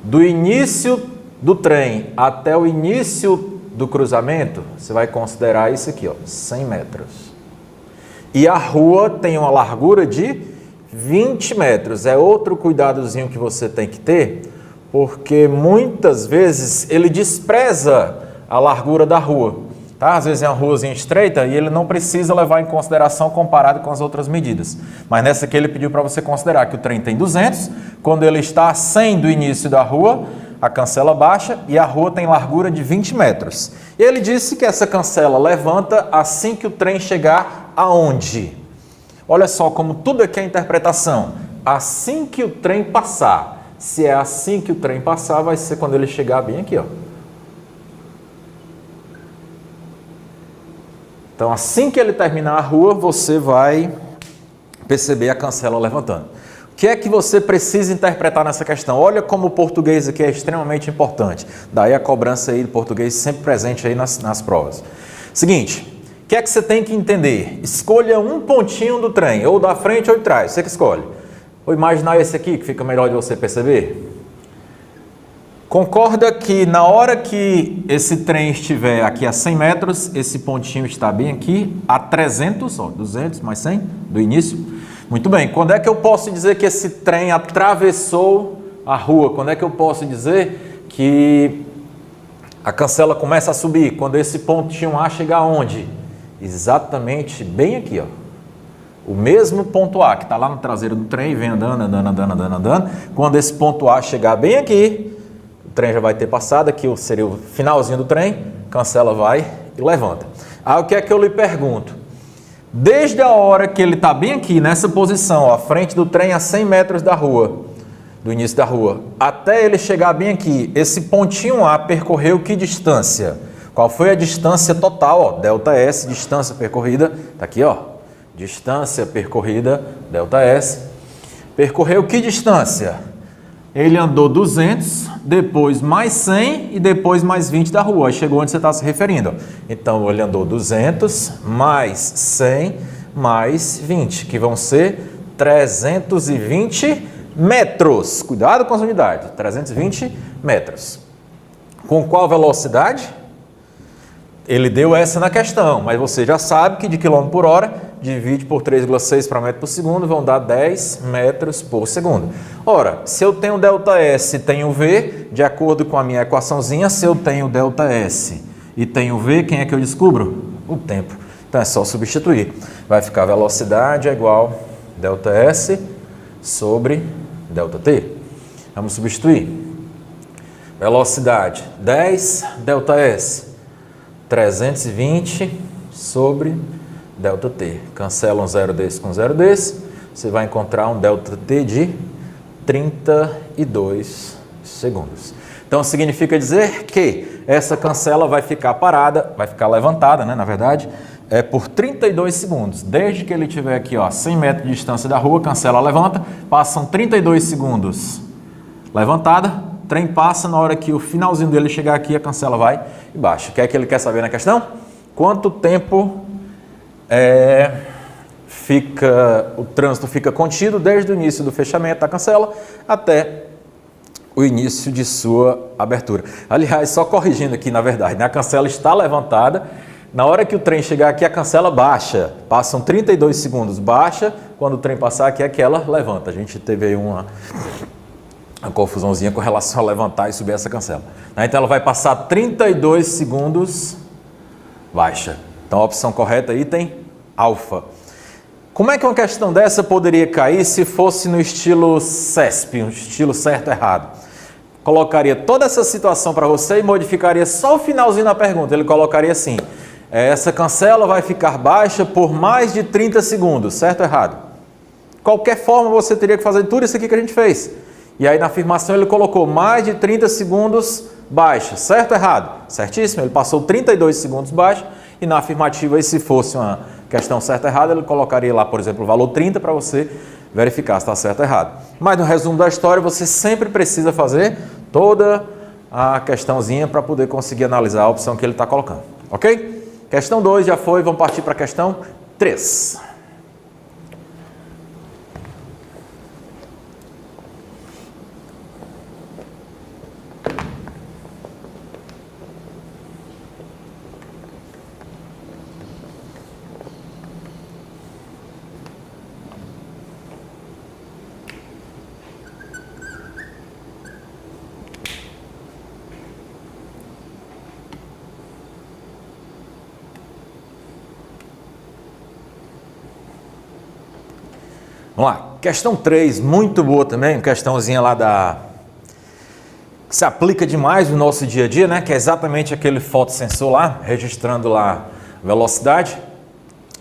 do início do trem até o início do cruzamento, você vai considerar isso aqui, ó, 100 metros. E a rua tem uma largura de 20 metros. É outro cuidadozinho que você tem que ter, porque muitas vezes ele despreza a largura da rua. Tá? Às vezes é uma ruazinha estreita e ele não precisa levar em consideração comparado com as outras medidas. Mas nessa aqui ele pediu para você considerar que o trem tem 200, quando ele está a 100 do início da rua, a cancela baixa e a rua tem largura de 20 metros. E ele disse que essa cancela levanta assim que o trem chegar aonde? Olha só como tudo aqui é interpretação. Assim que o trem passar. Se é assim que o trem passar, vai ser quando ele chegar bem aqui, ó. Então, assim que ele terminar a rua, você vai perceber a cancela levantando. O que é que você precisa interpretar nessa questão? Olha como o português aqui é extremamente importante. Daí a cobrança aí do português sempre presente aí nas provas. Seguinte, o que é que você tem que entender? Escolha um pontinho do trem, ou da frente ou de trás, você que escolhe. Vou imaginar esse aqui, que fica melhor de você perceber. Concorda que na hora que esse trem estiver aqui a 100 metros, esse pontinho está bem aqui a 300, ó, 200 mais 100 do início? Muito bem, quando é que eu posso dizer que esse trem atravessou a rua? Quando é que eu posso dizer que a cancela começa a subir? Quando esse pontinho A chegar aonde? Exatamente bem aqui, ó. O mesmo ponto A que está lá no traseiro do trem e vem andando. Quando esse ponto A chegar bem aqui, o trem já vai ter passado, aqui seria o finalzinho do trem, cancela vai e levanta. Aí o que é que eu lhe pergunto? Desde a hora que ele está bem aqui, nessa posição, ó, à frente do trem a 100 metros da rua, do início da rua, até ele chegar bem aqui, esse pontinho A percorreu que distância? Qual foi a distância total? Ó, delta S, distância percorrida, está aqui, ó, distância percorrida, delta S. Percorreu que distância? Ele andou 200, depois mais 100 e depois mais 20 da rua. Aí chegou onde você está se referindo. Então, ele andou 200 mais 100 mais 20, que vão ser 320 metros. Cuidado com as unidades. 320 metros. Com qual velocidade? Ele deu essa na questão, mas você já sabe que de quilômetro por hora, divide por 3,6 para metro por segundo, vão dar 10 metros por segundo. Ora, se eu tenho ΔS e tenho V, de acordo com a minha equaçãozinha, se eu tenho ΔS e tenho V, quem é que eu descubro? O tempo. Então é só substituir. Vai ficar velocidade é igual ΔS sobre ΔT. Vamos substituir. Velocidade 10 ΔS. 320 sobre ΔT. Cancela um zero desse com zero desse. Você vai encontrar um ΔT de 32 segundos. Então, significa dizer que essa cancela vai ficar parada, vai ficar levantada, né, na verdade, por 32 segundos. Desde que ele estiver aqui, ó, 100 metros de distância da rua, cancela, levanta, passam 32 segundos levantada. Trem passa, na hora que o finalzinho dele chegar aqui, a cancela vai e baixa. O que é que ele quer saber na questão? Quanto tempo o trânsito fica contido desde o início do fechamento da cancela até o início de sua abertura. Aliás, só corrigindo aqui, na verdade, né? A cancela está levantada. Na hora que o trem chegar aqui, a cancela baixa. Passam 32 segundos, baixa. Quando o trem passar aqui, é que ela levanta. A gente teve aí uma confusãozinha com relação a levantar e subir essa cancela. Então ela vai passar 32 segundos baixa. Então a opção correta aí tem alfa. Como é que uma questão dessa poderia cair se fosse no estilo CESP, um estilo certo errado? Colocaria toda essa situação para você e modificaria só o finalzinho da pergunta. Ele colocaria assim: essa cancela vai ficar baixa por mais de 30 segundos, certo ou errado? Qualquer forma você teria que fazer tudo isso aqui que a gente fez. E aí na afirmação ele colocou mais de 30 segundos baixa, certo ou errado? Certíssimo, ele passou 32 segundos baixa e na afirmativa, e se fosse uma questão certa ou errada, ele colocaria lá, por exemplo, o valor 30 para você verificar se está certo ou errado. Mas no resumo da história, você sempre precisa fazer toda a questãozinha para poder conseguir analisar a opção que ele está colocando, ok? Questão 2 já foi, vamos partir para a questão 3. Vamos lá, questão 3, muito boa também, questãozinha lá que se aplica demais no nosso dia a dia, né? Que é exatamente aquele fotossensor lá, registrando lá a velocidade.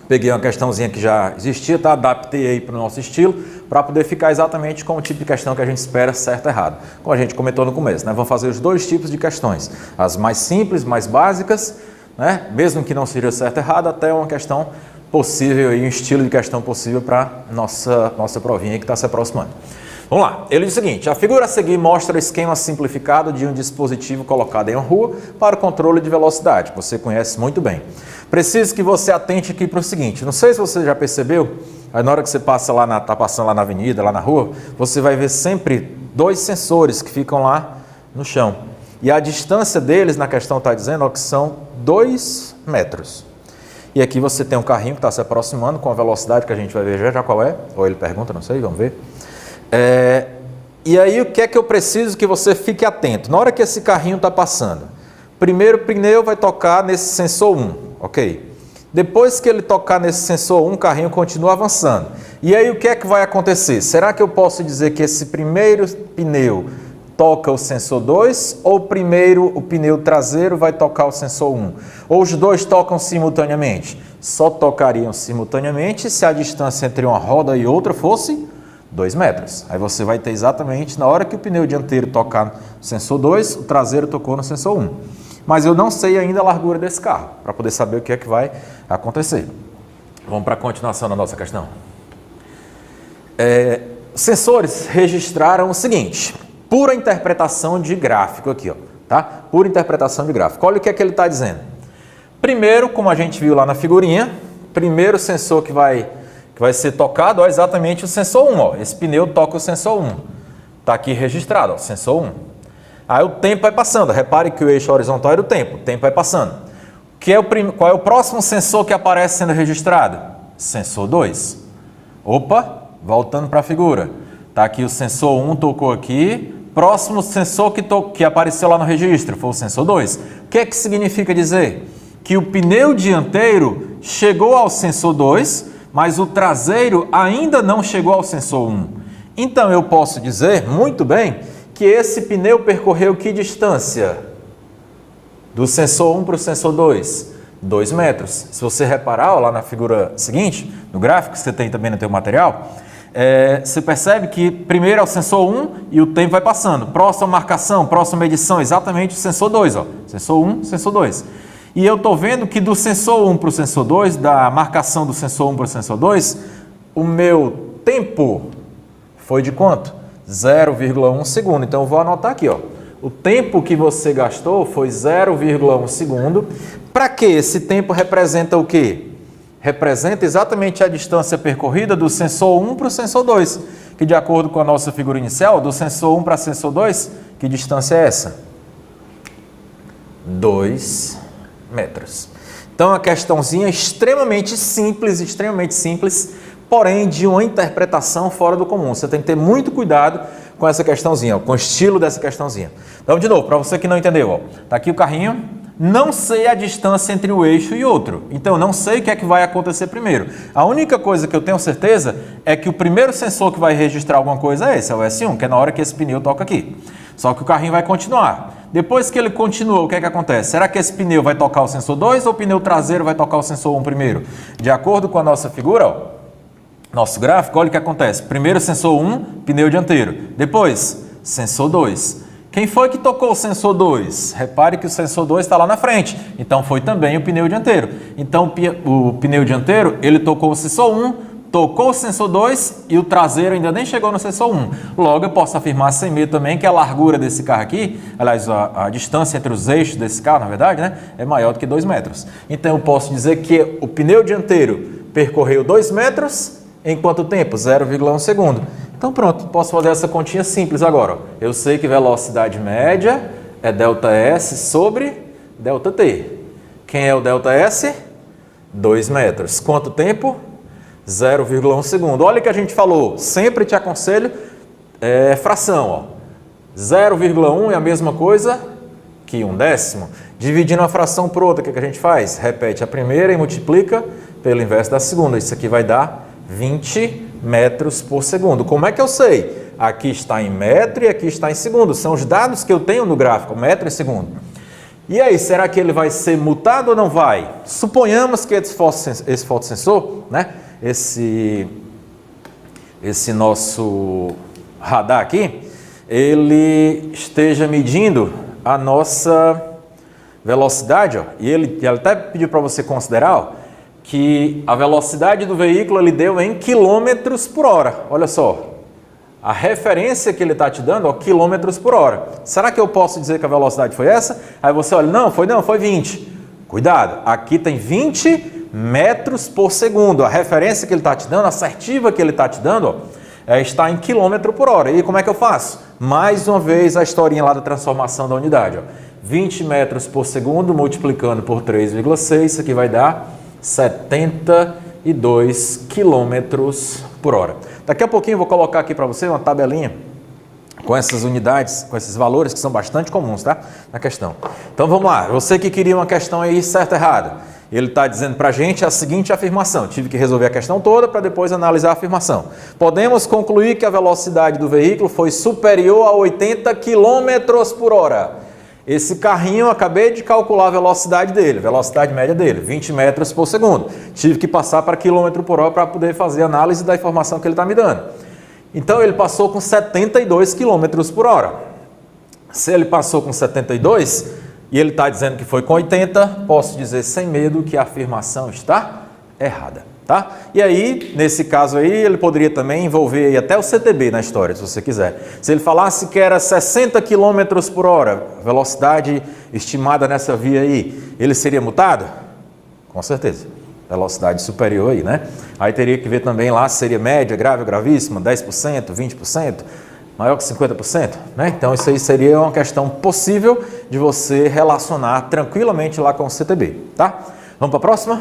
Peguei uma questãozinha que já existia, tá? Adaptei aí para o nosso estilo, para poder ficar exatamente com o tipo de questão que a gente espera, certo ou errado. Como a gente comentou no começo, né? Vamos fazer os dois tipos de questões. As mais simples, mais básicas, né? Mesmo que não seja certo ou errado, até uma questão possível, aí, um estilo de questão possível para nossa provinha que está se aproximando. Vamos lá, ele diz o seguinte: a figura a seguir mostra o esquema simplificado de um dispositivo colocado em uma rua para o controle de velocidade. Você conhece muito bem. Preciso que você atente aqui para o seguinte, não sei se você já percebeu, aí na hora que você passa lá está passando lá na avenida, lá na rua, você vai ver sempre dois sensores que ficam lá no chão. E a distância deles, na questão está dizendo, ó, que são 2 metros. E aqui você tem um carrinho que está se aproximando com a velocidade que a gente vai ver já qual é, ou ele pergunta, não sei, vamos ver. E aí o que é que eu preciso que você fique atento? Na hora que esse carrinho está passando, primeiro o pneu vai tocar nesse sensor 1, ok? Depois que ele tocar nesse sensor 1, o carrinho continua avançando. E aí o que é que vai acontecer? Será que eu posso dizer que esse primeiro pneu toca o sensor 2 ou primeiro o pneu traseiro vai tocar o sensor 1? Ou os dois tocam simultaneamente? Só tocariam simultaneamente se a distância entre uma roda e outra fosse 2 metros. Aí você vai ter exatamente, na hora que o pneu dianteiro tocar no sensor 2, o traseiro tocou no sensor 1. Mas eu não sei ainda a largura desse carro, para poder saber o que é que vai acontecer. Vamos para a continuação da nossa questão. Sensores registraram o seguinte, pura interpretação de gráfico aqui, ó, tá? Pura interpretação de gráfico. Olha o que é que ele está dizendo. Primeiro, como a gente viu lá na figurinha, primeiro sensor que vai ser tocado, ó, exatamente o sensor 1. Ó. Esse pneu toca o sensor 1. Está aqui registrado, ó, sensor 1. Aí o tempo vai passando. Repare que o eixo horizontal era o tempo vai passando. Qual é o próximo sensor que aparece sendo registrado? Sensor 2. Opa, voltando para a figura. Está aqui o sensor 1, tocou aqui. Próximo sensor que apareceu lá no registro foi o sensor 2. O que é que significa dizer? Que o pneu dianteiro chegou ao sensor 2, mas o traseiro ainda não chegou ao sensor 1. Então eu posso dizer, muito bem, que esse pneu percorreu que distância? Do sensor 1 para o sensor 2? 2 metros. Se você reparar, ó, lá na figura seguinte, no gráfico que você tem também no seu material, você percebe que primeiro é o sensor 1 e o tempo vai passando. Próxima marcação, próxima medição, exatamente o sensor 2. Ó. Sensor 1, sensor 2. E eu estou vendo que do sensor 1 para o sensor 2, da marcação do sensor 1 para o sensor 2, o meu tempo foi de quanto? 0,1 segundo. Então eu vou anotar aqui, ó. O tempo que você gastou foi 0,1 segundo. Para que esse tempo representa o quê? Representa exatamente a distância percorrida do sensor 1 para o sensor 2. Que de acordo com a nossa figura inicial, do sensor 1 para sensor 2, que distância é essa? 2 metros. Então, a questãozinha extremamente simples, porém de uma interpretação fora do comum. Você tem que ter muito cuidado com essa questãozinha, ó, com o estilo dessa questãozinha. Então, de novo, para você que não entendeu, ó, tá aqui o carrinho, não sei a distância entre o eixo e outro. Então, não sei o que é que vai acontecer primeiro. A única coisa que eu tenho certeza é que o primeiro sensor que vai registrar alguma coisa é esse, é o S1, que é na hora que esse pneu toca aqui. Só que o carrinho vai continuar. Depois que ele continua, o que é que acontece? Será que esse pneu vai tocar o sensor 2 ou o pneu traseiro vai tocar o sensor 1 primeiro? De acordo com a nossa figura, ó, nosso gráfico, olha o que acontece. Primeiro sensor 1, pneu dianteiro. Depois, sensor 2. Quem foi que tocou o sensor 2? Repare que o sensor 2 está lá na frente. Então, foi também o pneu dianteiro. Então, o pneu dianteiro, ele tocou o sensor 1, tocou o sensor 2 e o traseiro ainda nem chegou no sensor 1. Logo, eu posso afirmar sem medo também que a largura desse carro aqui, aliás, a distância entre os eixos desse carro, na verdade, né, é maior do que 2 metros. Então, eu posso dizer que o pneu dianteiro percorreu 2 metros em quanto tempo? 0,1 segundo. Então pronto, posso fazer essa continha simples agora. Ó. Eu sei que velocidade média é ΔS sobre ΔT. Quem é o ΔS? 2 metros. Quanto tempo? 0,1 segundo. Olha o que a gente falou, sempre te aconselho, fração. 0,1 é a mesma coisa que 1/10. Dividindo uma fração por outra, o que a gente faz? Repete a primeira e multiplica pelo inverso da segunda. Isso aqui vai dar 20 metros por segundo. Como é que eu sei? Aqui está em metro e aqui está em segundo. São os dados que eu tenho no gráfico, metro e segundo. E aí, será que ele vai ser mutado ou não vai? Suponhamos que esse fotossensor, né? Esse nosso radar aqui, ele esteja medindo a nossa velocidade, ó, e ele até pediu para você considerar, ó, que a velocidade do veículo ele deu em quilômetros por hora. Olha só, a referência que ele está te dando, ó, quilômetros por hora. Será que eu posso dizer que a velocidade foi essa? Aí você olha, não, foi 20. Cuidado, aqui tem 20 metros por segundo. A referência que ele está te dando, a assertiva que ele está te dando, ó, está em quilômetro por hora. E como é que eu faço? Mais uma vez a historinha lá da transformação da unidade. Ó. 20 metros por segundo multiplicando por 3,6, isso aqui vai dar 72 quilômetros por hora. Daqui a pouquinho eu vou colocar aqui para você uma tabelinha com essas unidades, com esses valores que são bastante comuns, tá? Na questão. Então vamos lá, você que queria uma questão aí certa ou errada, ele está dizendo para a gente a seguinte afirmação. Tive que resolver a questão toda para depois analisar a afirmação. Podemos concluir que a velocidade do veículo foi superior a 80 quilômetros por hora. Esse carrinho, eu acabei de calcular a velocidade dele, velocidade média dele, 20 metros por segundo. Tive que passar para quilômetro por hora para poder fazer a análise da informação que ele está me dando. Então, ele passou com 72 quilômetros por hora. Se ele passou com 72 e ele está dizendo que foi com 80, posso dizer sem medo que a afirmação está errada. Tá? E aí, nesse caso aí, ele poderia também envolver aí até o CTB na história, se você quiser. Se ele falasse que era 60 km por hora, velocidade estimada nessa via aí, ele seria multado? Com certeza. Velocidade superior aí, né? Aí teria que ver também lá se seria média, grave ou gravíssima, 10%, 20%, maior que 50%, né? Então isso aí seria uma questão possível de você relacionar tranquilamente lá com o CTB, tá? Vamos para a próxima?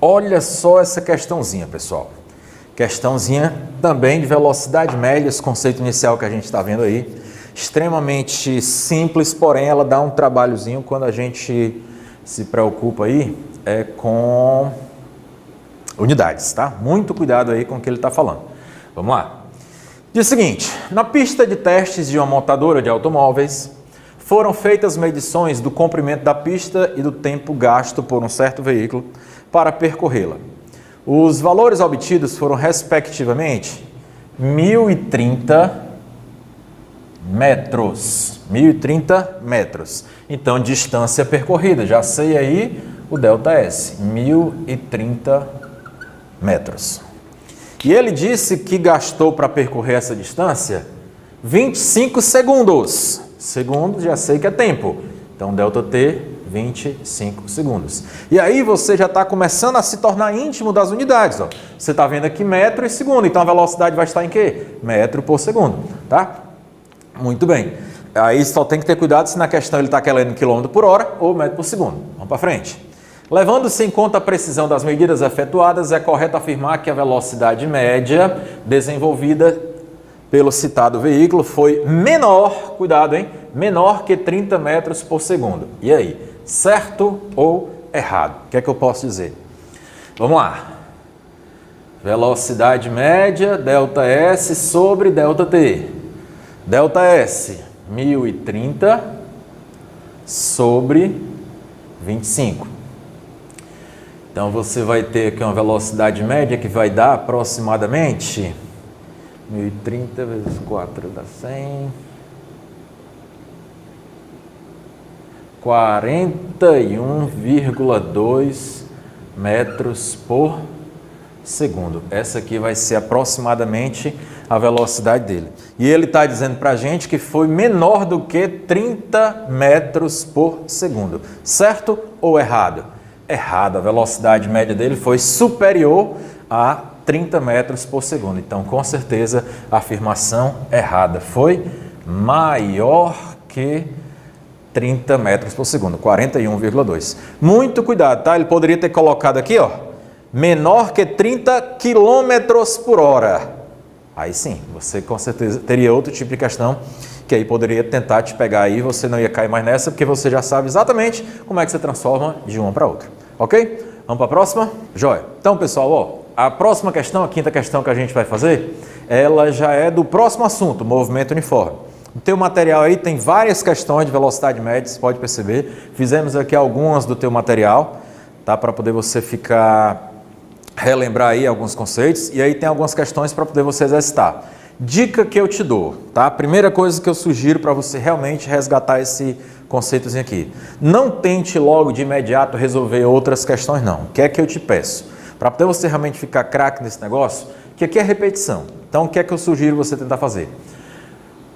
Olha só essa questãozinha, pessoal. Questãozinha também de velocidade média, esse conceito inicial que a gente está vendo aí. Extremamente simples, porém ela dá um trabalhozinho quando a gente se preocupa aí com unidades, tá? Muito cuidado aí com o que ele está falando. Vamos lá. Diz o seguinte, na pista de testes de uma montadora de automóveis, foram feitas medições do comprimento da pista e do tempo gasto por um certo veículo para percorrê-la. Os valores obtidos foram, respectivamente, 1.030 metros. 1.030 metros. Então, distância percorrida. Já sei aí o ΔS. 1.030 metros. E ele disse que gastou para percorrer essa distância 25 segundos. Segundos, já sei que é tempo. Então, ΔT, 25 segundos. E aí você já está começando a se tornar íntimo das unidades. Ó. Você está vendo aqui metro e segundo, então a velocidade vai estar em quê? Metro por segundo, tá? Muito bem. Aí só tem que ter cuidado se na questão ele está querendo quilômetro por hora ou metro por segundo. Vamos para frente. Levando-se em conta a precisão das medidas efetuadas, é correto afirmar que a velocidade média desenvolvida pelo citado veículo foi menor, cuidado, hein? Menor que 30 metros por segundo. E aí? Certo ou errado? O que é que eu posso dizer? Vamos lá. Velocidade média, ΔS sobre ΔT. ΔS, 1.030 sobre 25. Então, você vai ter aqui uma velocidade média que vai dar aproximadamente 1.030 vezes 4 dá 100. 41,2 metros por segundo. Essa aqui vai ser aproximadamente a velocidade dele. E ele está dizendo para a gente que foi menor do que 30 metros por segundo. Certo ou errado? Errado. A velocidade média dele foi superior a 30 metros por segundo. Então, com certeza, a afirmação errada foi maior que 30 metros por segundo, 41,2. Muito cuidado, tá? Ele poderia ter colocado aqui, ó, menor que 30 quilômetros por hora. Aí sim, você com certeza teria outro tipo de questão que aí poderia tentar te pegar aí, você não ia cair mais nessa, porque você já sabe exatamente como é que você transforma de uma para outra, ok? Vamos para a próxima? Joia. Então, pessoal, ó, a próxima questão, a quinta questão que a gente vai fazer, ela já é do próximo assunto, movimento uniforme. No teu material aí tem várias questões de velocidade média, você pode perceber. Fizemos aqui algumas do teu material, tá? Para poder você relembrar aí alguns conceitos. E aí tem algumas questões para poder você exercitar. Dica que eu te dou, tá? Primeira coisa que eu sugiro para você realmente resgatar esse conceitozinho aqui. Não tente logo de imediato resolver outras questões, não. O que é que eu te peço? Para poder você realmente ficar craque nesse negócio, que aqui é repetição. Então, o que é que eu sugiro você tentar fazer?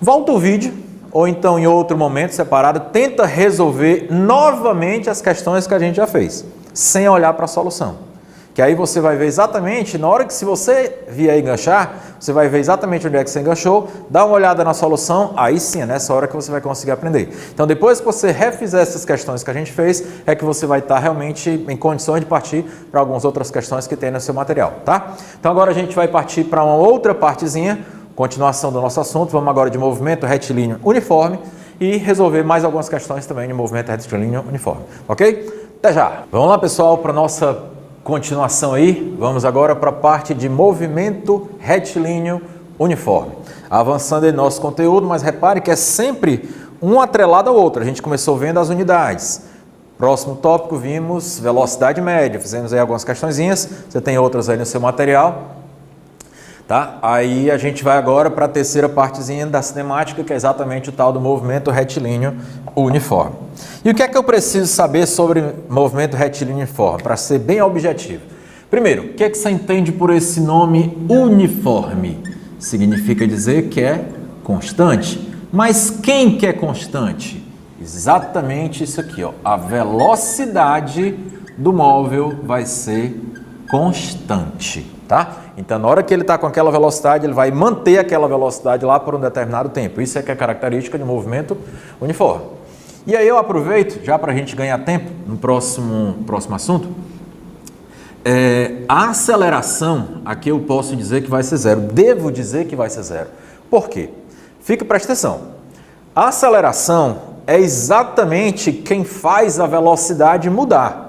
Volta o vídeo, ou então em outro momento separado, tenta resolver novamente as questões que a gente já fez, sem olhar para a solução. Que aí você vai ver exatamente, na hora que se você vier enganchar, você vai ver exatamente onde é que você enganchou, dá uma olhada na solução, aí sim, é nessa hora que você vai conseguir aprender. Então, depois que você refizer essas questões que a gente fez, é que você vai estar realmente em condições de partir para algumas outras questões que tem no seu material, tá? Então, agora a gente vai partir para uma outra partezinha, continuação do nosso assunto, vamos agora de movimento retilíneo uniforme e resolver mais algumas questões também de movimento retilíneo uniforme, ok? Até já! Vamos lá, pessoal, para a nossa continuação aí, vamos agora para a parte de movimento retilíneo uniforme. Avançando em nosso conteúdo, mas repare que é sempre um atrelado ao outro. A gente começou vendo as unidades. Próximo tópico, vimos velocidade média. Fizemos aí algumas questõezinhas, você tem outras aí no seu material. Tá? Aí a gente vai agora para a terceira partezinha da cinemática, que é exatamente o tal do movimento retilíneo uniforme. E o que é que eu preciso saber sobre movimento retilíneo uniforme, para ser bem objetivo? Primeiro, o que é que você entende por esse nome uniforme? Significa dizer que é constante. Mas quem que é constante? Exatamente isso aqui, ó. A velocidade do móvel vai ser constante, tá? Então, na hora que ele está com aquela velocidade, ele vai manter aquela velocidade lá por um determinado tempo. Isso é que é característica de movimento uniforme. E aí eu aproveito, já para a gente ganhar tempo, no próximo assunto, a aceleração, aqui eu posso dizer que vai ser zero. Devo dizer que vai ser zero. Por quê? Presta atenção. A aceleração é exatamente quem faz a velocidade mudar.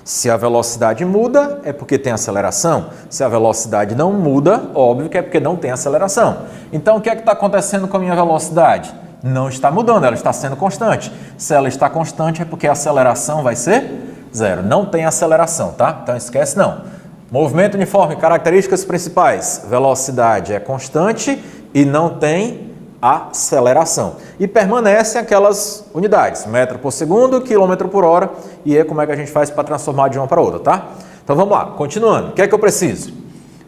Se a velocidade muda, é porque tem aceleração. Se a velocidade não muda, óbvio que é porque não tem aceleração. Então, o que é que está acontecendo com a minha velocidade? Não está mudando, ela está sendo constante. Se ela está constante, é porque a aceleração vai ser zero. Não tem aceleração, tá? Então, esquece não. Movimento uniforme, características principais. Velocidade é constante e não tem aceleração. E permanecem aquelas unidades, metro por segundo, quilômetro por hora, e é como é que a gente faz para transformar de uma para outra, tá? Então vamos lá, continuando. O que é que eu preciso?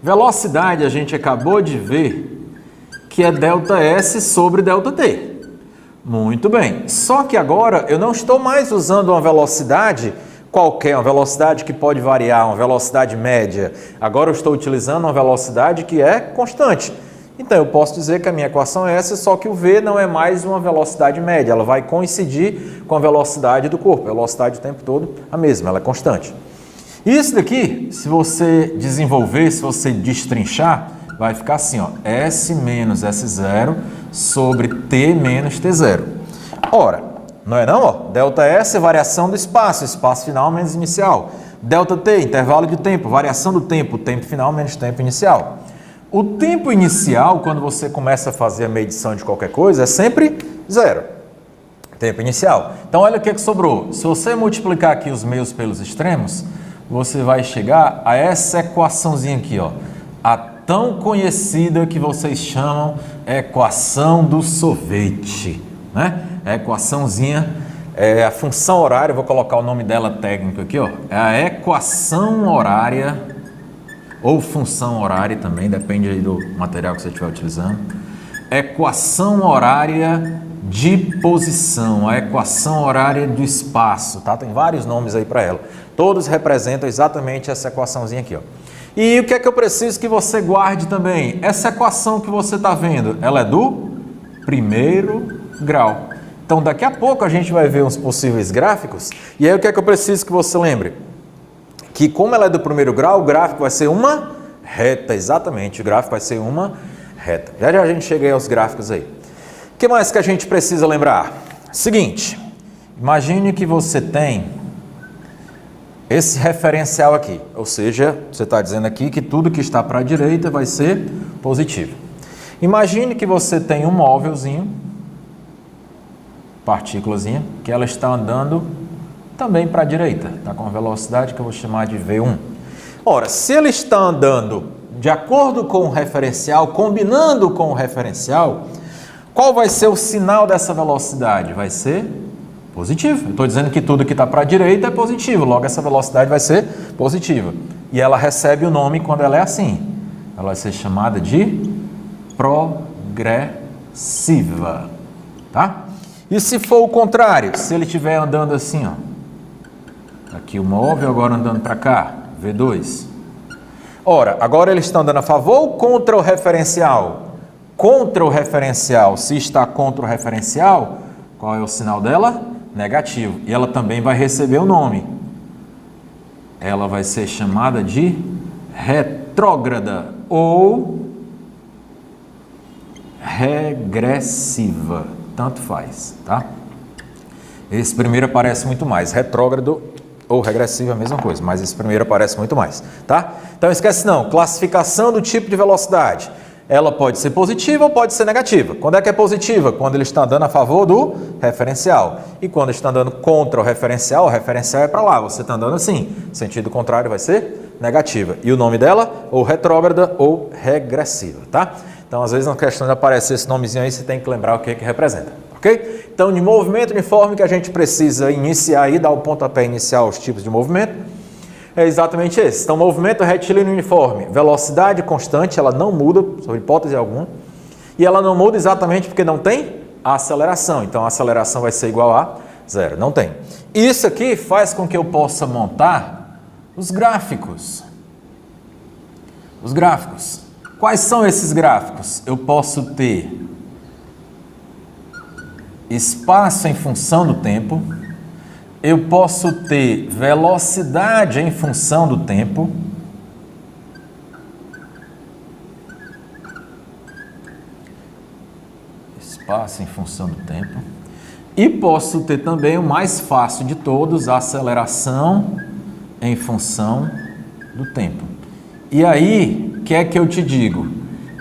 Velocidade, a gente acabou de ver que é ΔS sobre ΔT. Muito bem. Só que agora eu não estou mais usando uma velocidade qualquer, uma velocidade que pode variar, uma velocidade média. Agora eu estou utilizando uma velocidade que é constante. Então, eu posso dizer que a minha equação é essa, só que o V não é mais uma velocidade média, ela vai coincidir com a velocidade do corpo. A velocidade o tempo todo a mesma, ela é constante. E isso daqui, se você desenvolver, se você destrinchar, vai ficar assim, ó, S menos S0 sobre T menos T0. Ora, não é não? Ó, ΔS é variação do espaço final menos inicial. ΔT, intervalo de tempo, variação do tempo final menos tempo inicial. O tempo inicial, quando você começa a fazer a medição de qualquer coisa, é sempre zero. Tempo inicial. Então, olha o que sobrou. Se você multiplicar aqui os meios pelos extremos, você vai chegar a essa equaçãozinha aqui, ó. A tão conhecida que vocês chamam equação do sorvete, né? A equaçãozinha, a função horária, vou colocar o nome dela técnico aqui, ó. É a equação horária ou função horária também, depende aí do material que você estiver utilizando. Equação horária de posição, a equação horária do espaço, tá? Tem vários nomes aí para ela. Todos representam exatamente essa equaçãozinha aqui, ó. E o que é que eu preciso que você guarde também? Essa equação que você está vendo, ela é do primeiro grau. Então, daqui a pouco a gente vai ver uns possíveis gráficos. E aí, o que é que eu preciso que você lembre? Que como ela é do primeiro grau, o gráfico vai ser uma reta. Exatamente, o gráfico vai ser uma reta. Já já a gente chega aí aos gráficos aí. O que mais que a gente precisa lembrar? Seguinte, imagine que você tem esse referencial aqui. Ou seja, você está dizendo aqui que tudo que está para a direita vai ser positivo. Imagine que você tem um móvelzinho, partículazinha, que ela está andando também para a direita, está com uma velocidade que eu vou chamar de V1. Ora, se ele está andando de acordo com o referencial, combinando com o referencial, qual vai ser o sinal dessa velocidade? Vai ser positivo. Eu estou dizendo que tudo que está para a direita é positivo, logo essa velocidade vai ser positiva. E ela recebe o nome quando ela é assim. Ela vai ser chamada de progressiva, tá? E se for o contrário, se ele estiver andando assim, ó, aqui o móvel, agora andando para cá, V2. Ora, agora ele está andando a favor ou contra o referencial? Contra o referencial. Se está contra o referencial, qual é o sinal dela? Negativo. E ela também vai receber o nome. Ela vai ser chamada de retrógrada ou regressiva. Tanto faz, tá? Esse primeiro aparece muito mais. Retrógrado ou regressivo é a mesma coisa, mas esse primeiro aparece muito mais, tá? Então esquece não, classificação do tipo de velocidade. Ela pode ser positiva ou pode ser negativa. Quando é que é positiva? Quando ele está andando a favor do referencial. E quando está andando contra o referencial é para lá. Você está andando assim. Sentido contrário vai ser negativa. E o nome dela, ou retrógrada ou regressiva, tá? Então, às vezes, na questão de aparecer esse nomezinho aí, você tem que lembrar o que representa, ok? Então, de movimento uniforme que a gente precisa iniciar aí, dar o pontapé inicial aos tipos de movimento, é exatamente esse. Então, movimento retilíneo uniforme, velocidade constante, ela não muda, sob hipótese alguma, e ela não muda exatamente porque não tem aceleração. Então, a aceleração vai ser igual a zero, não tem. Isso aqui faz com que eu possa montar os gráficos. Os gráficos. Quais são esses gráficos? Eu posso ter espaço em função do tempo, eu posso ter velocidade em função do tempo, espaço em função do tempo, e posso ter também o mais fácil de todos, a aceleração em função do tempo. E aí, o que é que eu te digo?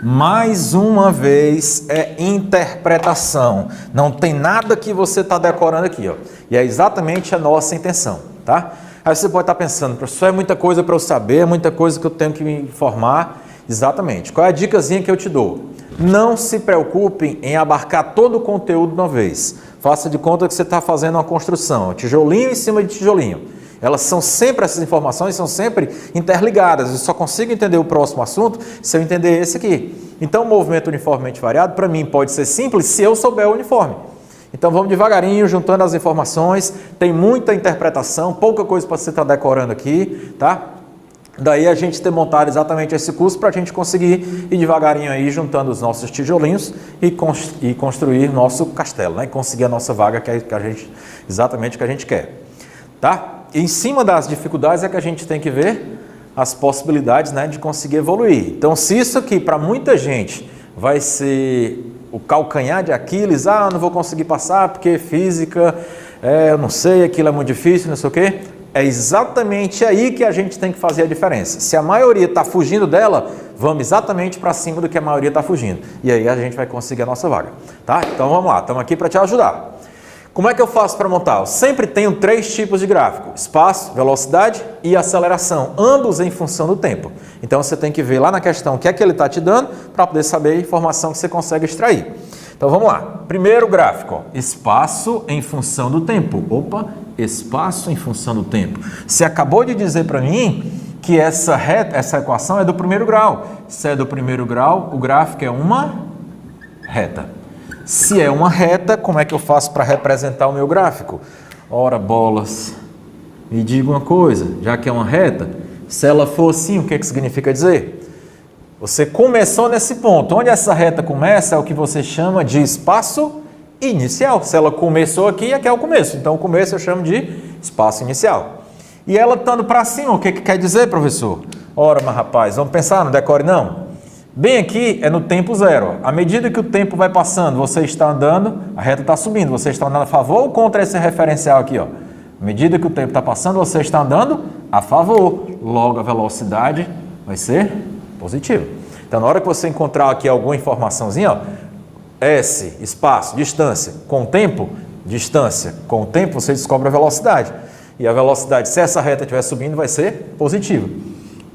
Mais uma vez é interpretação. Não tem nada que você está decorando aqui, ó. E é exatamente a nossa intenção, tá? Aí você pode estar pensando, professor, é muita coisa para eu saber, é muita coisa que eu tenho que me informar. Exatamente. Qual é a dicasinha que eu te dou? Não se preocupem em abarcar todo o conteúdo de uma vez. Faça de conta que você está fazendo uma construção, tijolinho em cima de tijolinho. Elas são sempre, essas informações são sempre interligadas. Eu só consigo entender o próximo assunto se eu entender esse aqui. Então, o movimento uniformemente variado, para mim, pode ser simples se eu souber o uniforme. Então, vamos devagarinho, juntando as informações. Tem muita interpretação, pouca coisa para você estar decorando aqui, tá? Daí a gente ter montado exatamente esse curso para a gente conseguir ir devagarinho aí, juntando os nossos tijolinhos e construir nosso castelo, né? E conseguir a nossa vaga que a gente, exatamente o que a gente quer, tá? Em cima das dificuldades é que a gente tem que ver as possibilidades, né, de conseguir evoluir. Então, se isso aqui para muita gente vai ser o calcanhar de Aquiles, não vou conseguir passar porque física, eu não sei, aquilo é muito difícil, não sei o quê, é exatamente aí que a gente tem que fazer a diferença. Se a maioria está fugindo dela, vamos exatamente para cima do que a maioria está fugindo. E aí a gente vai conseguir a nossa vaga, tá? Então, vamos lá, estamos aqui para te ajudar. Como é que eu faço para montar? Eu sempre tenho 3 tipos de gráfico: espaço, velocidade e aceleração, ambos em função do tempo. Então você tem que ver lá na questão o que é que ele está te dando para poder saber a informação que você consegue extrair. Então vamos lá. Primeiro gráfico, ó, espaço em função do tempo. Opa, espaço em função do tempo. Você acabou de dizer para mim que essa equação é do primeiro grau. Se é do primeiro grau, o gráfico é uma reta. Se é uma reta, como é que eu faço para representar o meu gráfico? Ora, bolas, me diga uma coisa, já que é uma reta, se ela for assim, o que significa dizer? Você começou nesse ponto. Onde essa reta começa é o que você chama de espaço inicial. Se ela começou aqui, aqui é o começo. Então, o começo eu chamo de espaço inicial. E ela estando para cima, o que quer dizer, professor? Ora, mas rapaz, vamos pensar, não decore não. Bem aqui é no tempo zero. À medida que o tempo vai passando, você está andando, a reta está subindo. Você está andando a favor ou contra esse referencial aqui, ó? À medida que o tempo está passando, você está andando a favor. Logo, a velocidade vai ser positiva. Então, na hora que você encontrar aqui alguma informaçãozinha, ó, S, espaço, distância, com o tempo, distância, com o tempo, você descobre a velocidade. E a velocidade, se essa reta estiver subindo, vai ser positiva.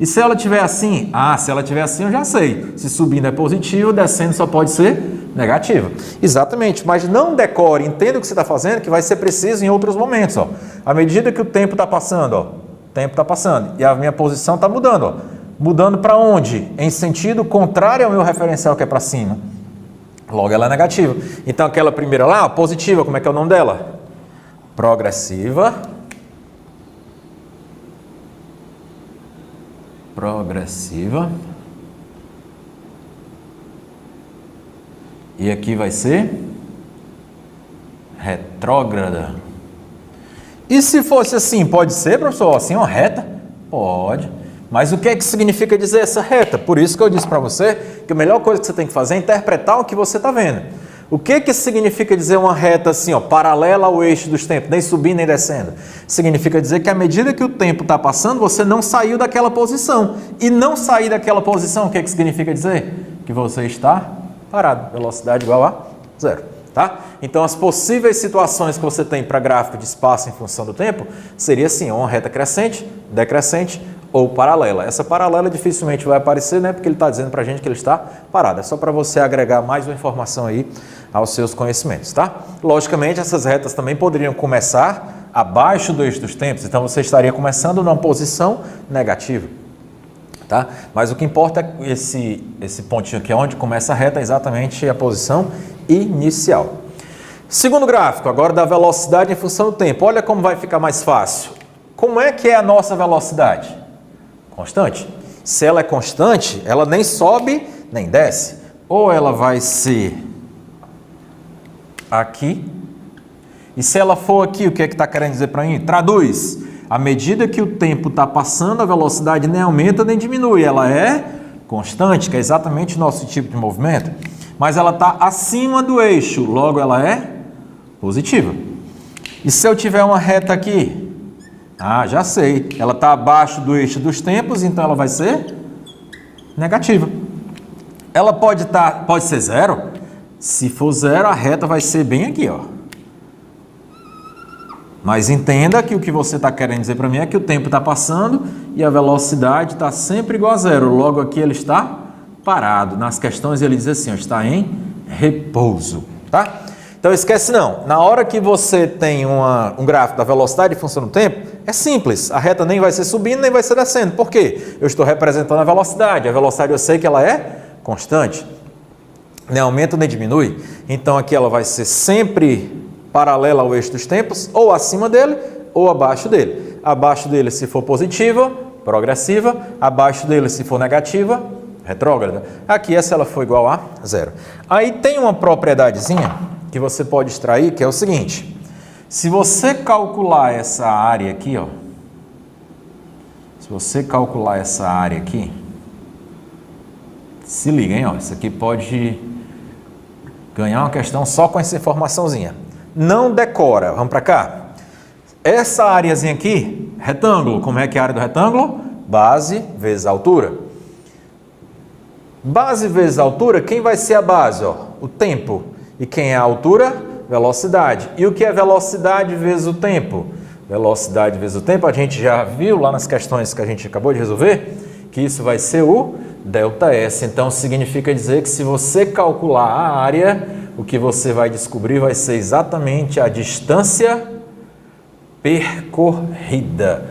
E se ela estiver assim? Ah, se ela estiver assim, eu já sei. Se subindo é positivo, descendo só pode ser negativa. Exatamente, mas não decore, entenda o que você está fazendo, que vai ser preciso em outros momentos. Ó. À medida que o tempo está passando, ó, o tempo está passando e a minha posição está mudando. Ó. Mudando para onde? Em sentido contrário ao meu referencial, que é para cima. Logo, ela é negativa. Então, aquela primeira lá, positiva, como é que é o nome dela? Progressiva. Progressiva. E aqui vai ser retrógrada. E se fosse assim, pode ser, professor? Assim, uma reta? Pode. Mas o que é que significa dizer essa reta? Por isso que eu disse para você que a melhor coisa que você tem que fazer é interpretar o que você está vendo. O que significa dizer uma reta assim, ó, paralela ao eixo dos tempos, nem subindo nem descendo? Significa dizer que à medida que o tempo está passando, você não saiu daquela posição. E não sair daquela posição, o que significa dizer? Que você está parado. Velocidade igual a zero. Tá? Então, as possíveis situações que você tem para gráfico de espaço em função do tempo, seria assim, uma reta crescente, decrescente ou paralela. Essa paralela dificilmente vai aparecer, né? Porque ele está dizendo para a gente que ele está parado. É só para você agregar mais uma informação aí aos seus conhecimentos, tá? Logicamente, essas retas também poderiam começar abaixo do eixo dos tempos, então você estaria começando numa posição negativa, tá? Mas o que importa é esse pontinho aqui, onde começa a reta, é exatamente a posição inicial. Segundo gráfico, agora da velocidade em função do tempo. Olha como vai ficar mais fácil. Como é que é a nossa velocidade? Constante. Se ela é constante, ela nem sobe nem desce. Ou ela vai ser aqui. E se ela for aqui, o que é que está querendo dizer para mim? Traduz. À medida que o tempo está passando, a velocidade nem aumenta nem diminui. Ela é constante, que é exatamente o nosso tipo de movimento. Mas ela está acima do eixo, logo ela é positiva. E se eu tiver uma reta aqui? Ah, já sei. Ela está abaixo do eixo dos tempos, então ela vai ser negativa. Ela pode ser zero? Se for zero, a reta vai ser bem aqui, ó. Mas entenda que o que você está querendo dizer para mim é que o tempo está passando e a velocidade está sempre igual a zero. Logo aqui ele está parado. Nas questões ele diz assim, ó, está em repouso, tá? Então esquece não, na hora que você tem um gráfico da velocidade em função do tempo, é simples, a reta nem vai ser subindo nem vai ser descendo. Por quê? Eu estou representando a velocidade eu sei que ela é constante, nem aumenta nem diminui, então aqui ela vai ser sempre paralela ao eixo dos tempos, ou acima dele ou abaixo dele. Abaixo dele se for positiva, progressiva, abaixo dele se for negativa, retrógrada. Aqui essa ela foi igual a zero. Aí tem uma propriedadezinha que você pode extrair, que é o seguinte. Se você calcular essa área aqui, ó. Se você calcular essa área aqui, se liga, hein, ó. Isso aqui pode ganhar uma questão só com essa informaçãozinha. Não decora. Vamos para cá. Essa áreazinha aqui, retângulo. Como é que é a área do retângulo? Base vezes altura. Base vezes altura, quem vai ser a base? Ó? O tempo. E quem é a altura? Velocidade. E o que é velocidade vezes o tempo? Velocidade vezes o tempo, a gente já viu lá nas questões que a gente acabou de resolver, que isso vai ser o ΔS. Então, significa dizer que se você calcular a área, o que você vai descobrir vai ser exatamente a distância percorrida.